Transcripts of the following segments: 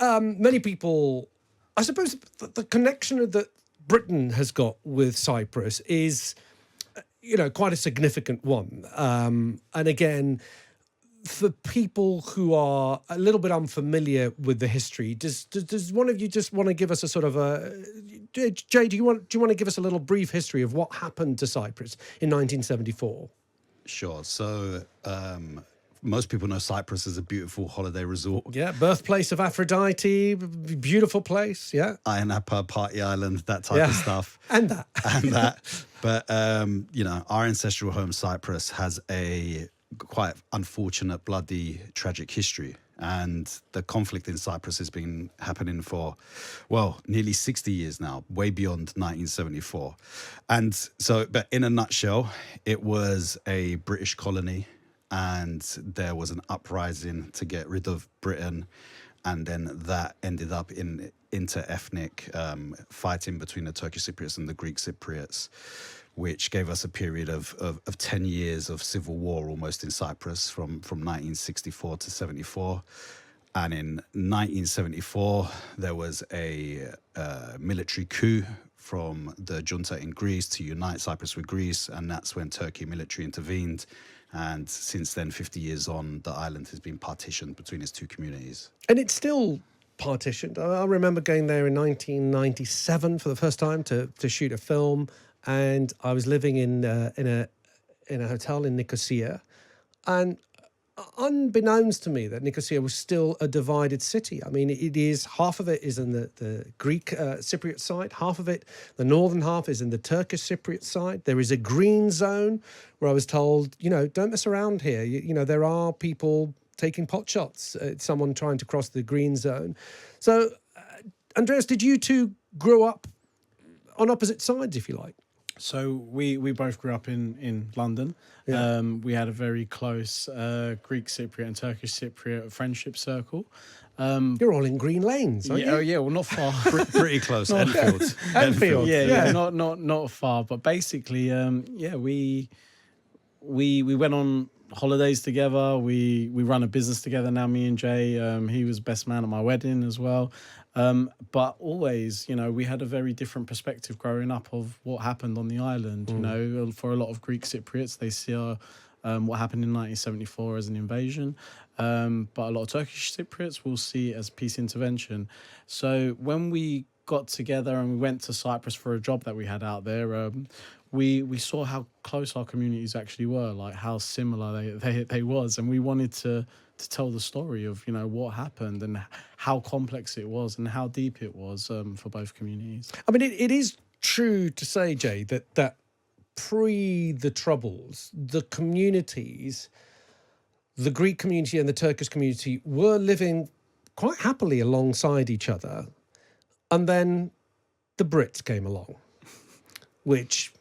many people, I suppose, the connection that Britain has got with Cyprus is, quite a significant one. And again, for people who are a little bit unfamiliar with the history, does one of you just want to give us a sort of Jay? Do you want to give us a little brief history of what happened to Cyprus in 1974? Sure. So most people know Cyprus as a beautiful holiday resort. Yeah, birthplace of Aphrodite, beautiful place. Yeah, Ayia Napa, Party Island, that type of stuff, and that. But our ancestral home Cyprus has a quite unfortunate, bloody, tragic history. And the conflict in Cyprus has been happening for, nearly 60 years now, way beyond 1974. And so, but in a nutshell, it was a British colony, and there was an uprising to get rid of Britain. And then that ended up in inter-ethnic fighting between the Turkish-Cypriots and the Greek Cypriots, which gave us a period of 10 years of civil war almost in Cyprus from 1964 to 74. And in 1974, there was a military coup from the junta in Greece to unite Cyprus with Greece. And that's when Turkey military intervened. And since then, 50 years on, the island has been partitioned between its two communities. And it's still partitioned. I remember going there in 1997 for the first time to shoot a film. And I was living in a hotel in Nicosia, and unbeknownst to me, that Nicosia was still a divided city. I mean, it is, half of it is in the Greek Cypriot side, half of it, the northern half, is in the Turkish Cypriot side. There is a green zone where I was told, don't mess around here. There are people taking pot shots at someone trying to cross the green zone. So, Andreas, did you two grow up on opposite sides, if you like? So we both grew up in London. Yeah. We had a very close Greek Cypriot and Turkish Cypriot friendship circle. You're all in Green Lanes, aren't you? Yeah, well, not far. Pretty close. Enfield. Enfield. Yeah, not far. But basically, we went on holidays together. We run a business together now, me and Jay. He was best man at my wedding as well. But always, we had a very different perspective growing up of what happened on the island. For a lot of Greek Cypriots, they see what happened in 1974 as an invasion. But a lot of Turkish Cypriots will see it as peace intervention. So when we got together and we went to Cyprus for a job that we had out there, we saw how close our communities actually were, like how similar they was, and we wanted to tell the story of what happened and how complex it was and how deep it was for both communities. I mean, it is true to say, Jay, that pre the Troubles, the communities, the Greek community and the Turkish community, were living quite happily alongside each other, and then the Brits came along, which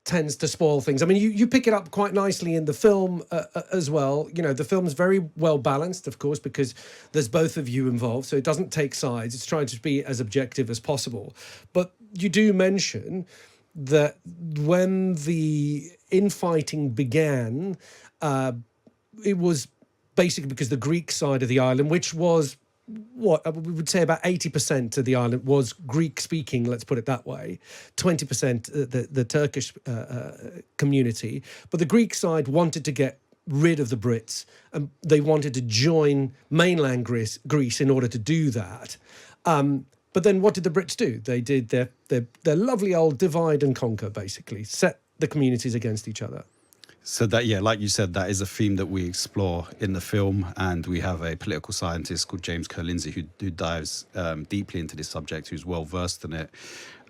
tends to spoil things. I mean, you pick it up quite nicely in the film as well. The film's very well balanced, of course, because there's both of you involved, so it doesn't take sides. It's trying to be as objective as possible. But you do mention that when the infighting began, it was basically because the Greek side of the island, which was what we would say about 80% of the island was Greek speaking, let's put it that way, 20% the Turkish community. But the Greek side wanted to get rid of the Brits, and they wanted to join mainland Greece in order to do that. But then what did the Brits do? They did their lovely old divide and conquer, basically, set the communities against each other. So that, like you said, that is a theme that we explore in the film, and we have a political scientist called James Kerr-Lindsay who dives deeply into this subject, who's well versed in it.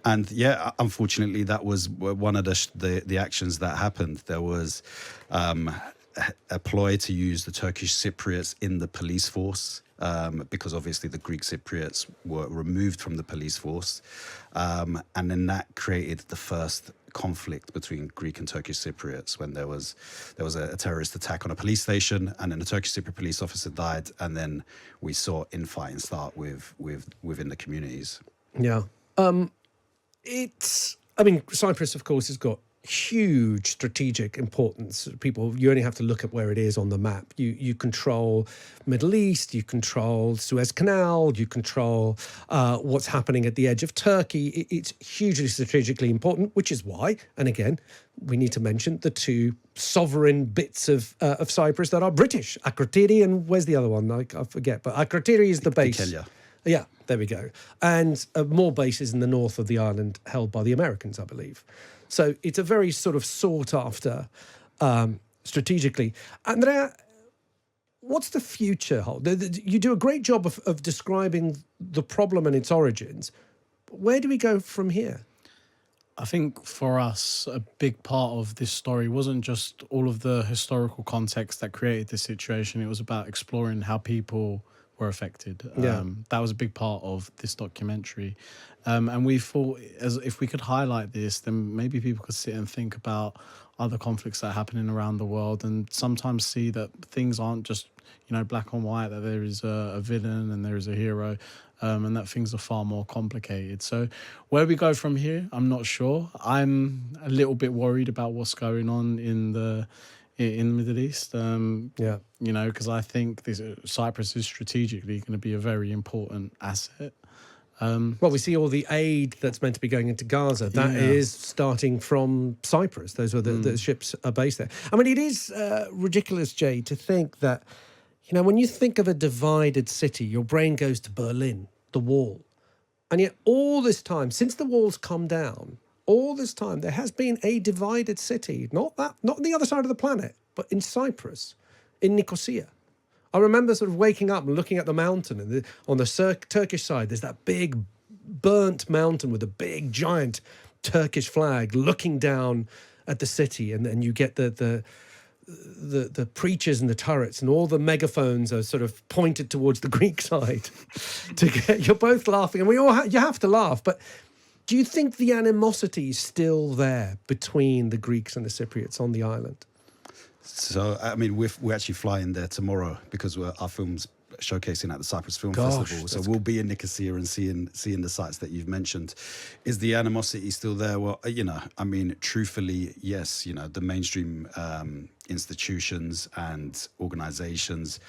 And unfortunately, that was one of the actions that happened. There was a ploy to use the Turkish Cypriots in the police force, because obviously the Greek Cypriots were removed from the police force, and then that created the first conflict between Greek and Turkish Cypriots when there was a terrorist attack on a police station, and then a Turkish Cypriot police officer died, and then we saw infighting start within the communities. Yeah. Cyprus, of course, has got huge strategic importance. People, you only have to look at where it is on the map. You control Middle East, you control Suez Canal, you control what's happening at the edge of Turkey. It's hugely strategically important, which is why, and again, we need to mention the two sovereign bits of Cyprus that are British, Akrotiri, and where's the other one? I forget, but Akrotiri is the base. Dikelia. Yeah, there we go. And more bases in the north of the island held by the Americans, I believe. So it's a very sort of sought after strategically. Andrea, what's the future hold? You do a great job of describing the problem and its origins. But where do we go from here? I think for us, a big part of this story wasn't just all of the historical context that created this situation. It was about exploring how people were affected. Yeah. That was a big part of this documentary. And we thought, as if we could highlight this, then maybe people could sit and think about other conflicts that are happening around the world, and sometimes see that things aren't just, black and white, that there is a villain and there is a hero, and that things are far more complicated. So where we go from here, I'm not sure. I'm a little bit worried about what's going on in the Middle East. Because I think Cyprus is strategically going to be a very important asset. Well, we see all the aid that's meant to be going into Gaza. That is starting from Cyprus. Those are the ships are based there. I mean, it is ridiculous, Jay, to think that, when you think of a divided city, your brain goes to Berlin, the wall. And yet all this time, since the wall's come down, all this time, there has been a divided city, not on the other side of the planet, but in Cyprus, in Nicosia. I remember sort of waking up and looking at the mountain, and on the Turkish side, there's that big burnt mountain with a big giant Turkish flag looking down at the city, and then you get the preachers and the turrets, and all the megaphones are sort of pointed towards the Greek side. You're both laughing, and you have to laugh, but. Do you think the animosity is still there between the Greeks and the Cypriots on the island? So, I mean, we're actually flying there tomorrow because our film's showcasing at the Cyprus Film Festival. So we'll be in Nicosia and seeing the sites that you've mentioned. Is the animosity still there? Well, truthfully, yes. The mainstream institutions and organizations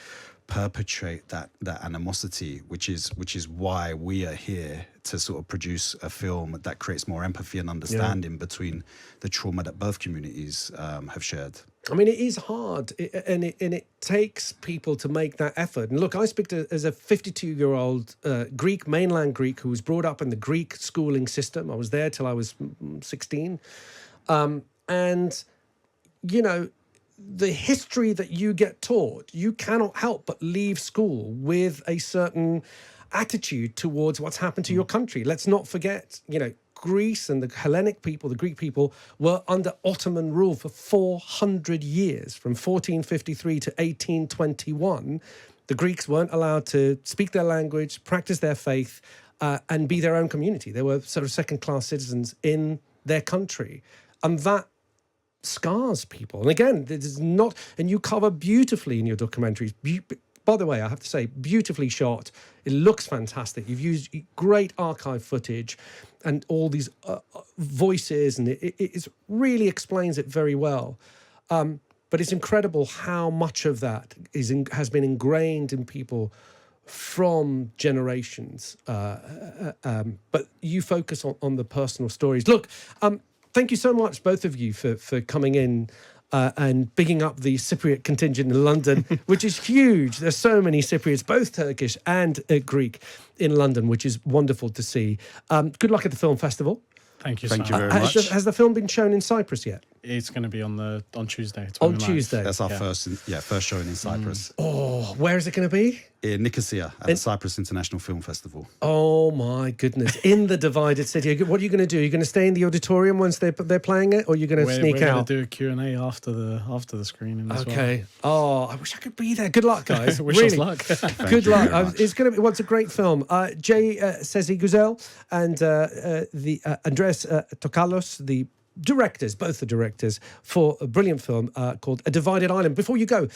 perpetrate that animosity, which is why we are here to sort of produce a film that creates more empathy and understanding between the trauma that both communities have shared. I mean, it is hard, and it takes people to make that effort. And look, I speak as a 52-year-old Greek, mainland Greek, who was brought up in the Greek schooling system. I was there till I was 16. The history that you get taught, you cannot help but leave school with a certain attitude towards what's happened to your country. Let's not forget, Greece and the Hellenic people, the Greek people, were under Ottoman rule for 400 years, from 1453 to 1821. The Greeks weren't allowed to speak their language, practice their faith, and be their own community. They were sort of second-class citizens in their country. And that scars people. And again, this is not, and you cover beautifully in your documentaries. By the way, I have to say, beautifully shot. It looks fantastic. You've used great archive footage and all these voices, and it really explains it very well. But it's incredible how much of that has been ingrained in people from generations. But you focus on the personal stories. Look, thank you so much, both of you, for coming in and bigging up the Cypriot contingent in London, which is huge. There's so many Cypriots, both Turkish and Greek, in London, which is wonderful to see. Good luck at the film festival. Thank you very much. Has the film been shown in Cyprus yet? It's going to be on Tuesday. On Tuesday. That's our first showing in Cyprus. Oh, where is it going to be? In Nicosia at the Cyprus International Film Festival. Oh my goodness! In the divided city. What are you going to do? Are you going to stay in the auditorium once they're playing it, or are you going to sneak out? We're going to do a Q&A after the screening as well. Okay. Oh, I wish I could be there. Good luck, guys. Wish us luck. Good luck. It's going to be. It's a great film. Cey Sesiguzel and the Andres Tokalos, the directors, both the directors, for a brilliant film called A Divided Island. Before you go,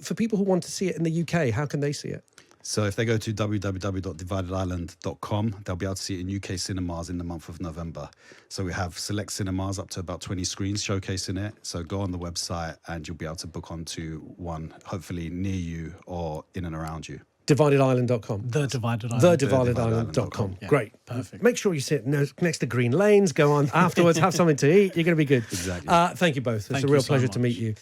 for people who want to see it in the UK, how can they see it? So if they go to www.dividedisland.com, they'll be able to see it in UK cinemas in the month of November. So we have select cinemas up to about 20 screens showcasing it. So go on the website and you'll be able to book onto one, hopefully near you or in and around you. DividedIsland.com. The Divided Island. TheDividedIsland.com. Yeah, Great. perfect. Make sure you sit next to green lanes, go on afterwards, have something to eat. You're going to be good. Exactly. Thank you both. It's Thank a you real so pleasure to much. meet you.